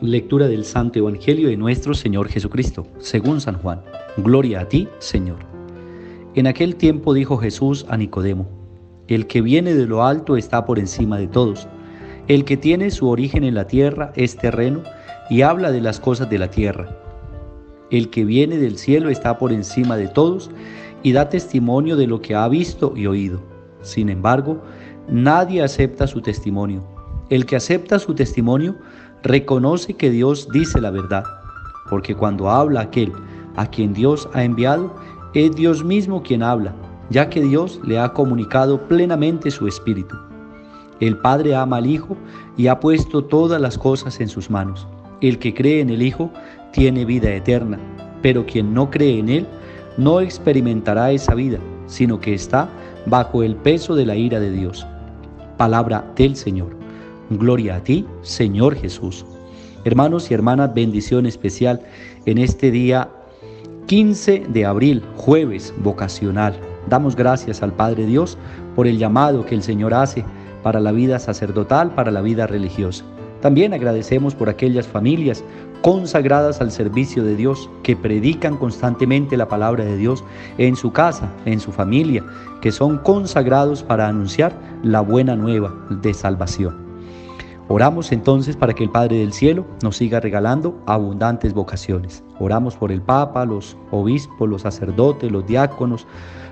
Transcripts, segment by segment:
Lectura del Santo Evangelio de nuestro Señor Jesucristo, según San Juan. Gloria a ti, Señor. En aquel tiempo dijo Jesús a Nicodemo: El que viene de lo alto está por encima de todos. El que tiene su origen en la tierra es terreno y habla de las cosas de la tierra. El que viene del cielo está por encima de todos y da testimonio de lo que ha visto y oído. Sin embargo, nadie acepta su testimonio. El que acepta su testimonio reconoce que Dios dice la verdad, porque cuando habla aquel a quien Dios ha enviado, es Dios mismo quien habla, ya que Dios le ha comunicado plenamente su Espíritu. El Padre ama al Hijo y ha puesto todas las cosas en sus manos. El que cree en el Hijo tiene vida eterna, pero quien no cree en Él no experimentará esa vida, sino que está bajo el peso de la ira de Dios. Palabra del Señor. Gloria a ti, Señor Jesús. Hermanos y hermanas, bendición especial en este día 15 de abril, jueves vocacional. Damos gracias al Padre Dios por el llamado que el Señor hace para la vida sacerdotal, para la vida religiosa. También agradecemos por aquellas familias consagradas al servicio de Dios, que predican constantemente la palabra de Dios en su casa, en su familia, que son consagrados para anunciar la buena nueva de salvación. Oramos entonces para que el Padre del Cielo nos siga regalando abundantes vocaciones. Oramos por el Papa, los obispos, los sacerdotes, los diáconos,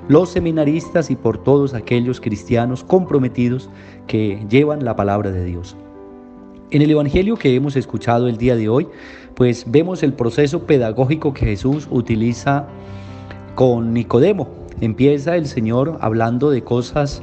los seminaristas y por todos aquellos cristianos comprometidos que llevan la palabra de Dios. En el Evangelio que hemos escuchado el día de hoy, pues vemos el proceso pedagógico que Jesús utiliza con Nicodemo. Empieza el Señor hablando de cosas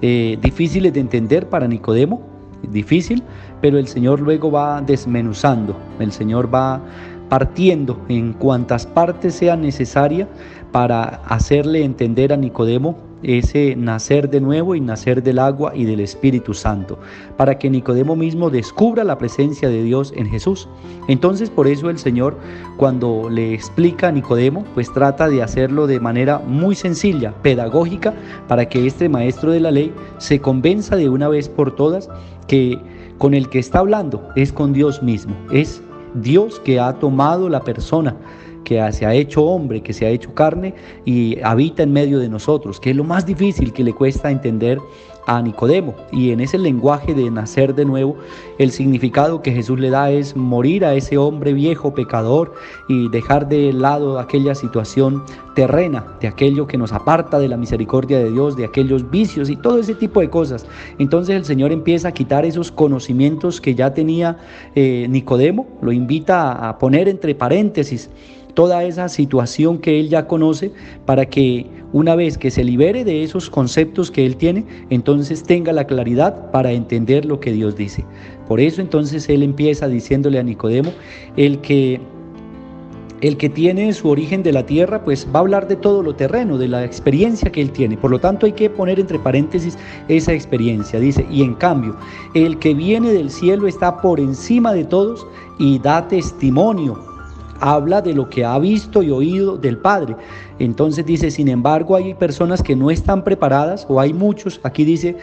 difíciles de entender para Nicodemo, difícil, pero el Señor luego va desmenuzando, el Señor va partiendo en cuantas partes sea necesaria para hacerle entender a Nicodemo ese nacer de nuevo y nacer del agua y del Espíritu Santo, para que Nicodemo mismo descubra la presencia de Dios en Jesús. Entonces, por eso el Señor, cuando le explica a Nicodemo, pues trata de hacerlo de manera muy sencilla, pedagógica, para que este maestro de la ley se convenza de una vez por todas que con el que está hablando es con Dios mismo, es Dios que ha tomado la persona, que se ha hecho hombre, que se ha hecho carne y habita en medio de nosotros, que es lo más difícil que le cuesta entender a Nicodemo. Y en ese lenguaje de nacer de nuevo, el significado que Jesús le da es morir a ese hombre viejo pecador y dejar de lado aquella situación terrena, de aquello que nos aparta de la misericordia de Dios, de aquellos vicios y todo ese tipo de cosas. Entonces el Señor empieza a quitar esos conocimientos que ya tenía Nicodemo, lo invita a poner entre paréntesis toda esa situación que él ya conoce, para que una vez que se libere de esos conceptos que él tiene, entonces tenga la claridad para entender lo que Dios dice. Por eso entonces él empieza diciéndole a Nicodemo, el que tiene su origen de la tierra, pues va a hablar de todo lo terreno, de la experiencia que él tiene. Por lo tanto hay que poner entre paréntesis esa experiencia. Dice, y en cambio, el que viene del cielo está por encima de todos y da testimonio. Habla de lo que ha visto y oído del Padre. Entonces dice, sin embargo, hay personas que no están preparadas, o hay muchos, aquí dice,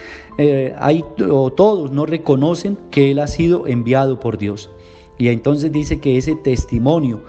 todos no reconocen que Él ha sido enviado por Dios. Y entonces dice que ese testimonio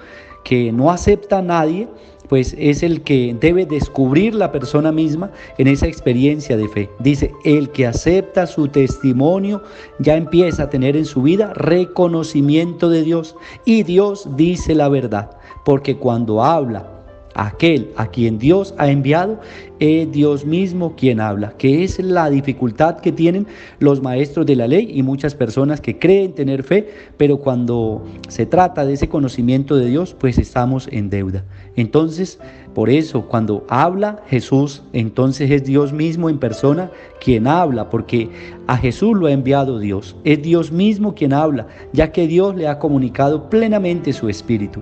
que no acepta a nadie, pues es el que debe descubrir la persona misma en esa experiencia de fe. Dice, el que acepta su testimonio ya empieza a tener en su vida reconocimiento de Dios, y Dios dice la verdad, porque cuando habla aquel a quien Dios ha enviado, es Dios mismo quien habla, que es la dificultad que tienen los maestros de la ley y muchas personas que creen tener fe, pero cuando se trata de ese conocimiento de Dios, pues estamos en deuda. Entonces, por eso, cuando habla Jesús, entonces es Dios mismo en persona quien habla, porque a Jesús lo ha enviado Dios. Es Dios mismo quien habla, ya que Dios le ha comunicado plenamente su Espíritu.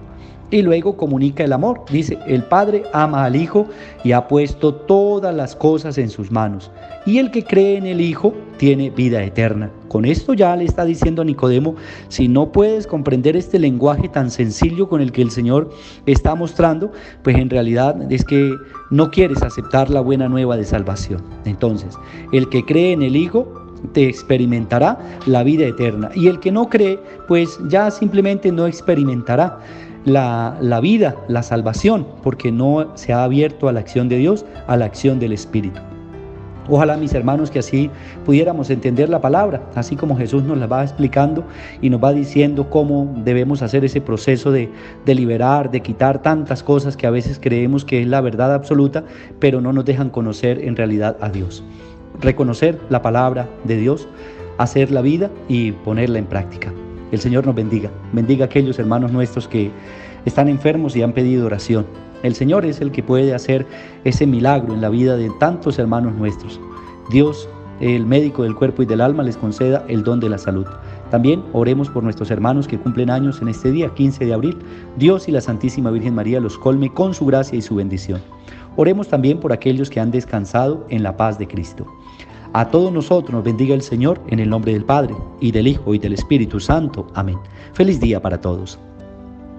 Y luego comunica el amor. Dice, el Padre ama al Hijo y ha puesto todas las cosas en sus manos. Y el que cree en el Hijo tiene vida eterna. Con esto ya le está diciendo a Nicodemo, si no puedes comprender este lenguaje tan sencillo con el que el Señor está mostrando, pues en realidad es que no quieres aceptar la buena nueva de salvación. Entonces, el que cree en el Hijo te experimentará la vida eterna. Y el que no cree, pues ya simplemente no experimentará la vida, la salvación, porque no se ha abierto a la acción de Dios, a la acción del Espíritu. Ojalá, mis hermanos, que así pudiéramos entender la palabra, así como Jesús nos la va explicando y nos va diciendo cómo debemos hacer ese proceso de liberar, de quitar tantas cosas que a veces creemos que es la verdad absoluta, pero no nos dejan conocer en realidad a Dios. Reconocer la palabra de Dios, hacer la vida y ponerla en práctica. El Señor nos bendiga. Bendiga a aquellos hermanos nuestros que están enfermos y han pedido oración. El Señor es el que puede hacer ese milagro en la vida de tantos hermanos nuestros. Dios, el médico del cuerpo y del alma, les conceda el don de la salud. También oremos por nuestros hermanos que cumplen años en este día, 15 de abril. Dios y la Santísima Virgen María los colme con su gracia y su bendición. Oremos también por aquellos que han descansado en la paz de Cristo. A todos nosotros nos bendiga el Señor en el nombre del Padre, y del Hijo, y del Espíritu Santo. Amén. Feliz día para todos.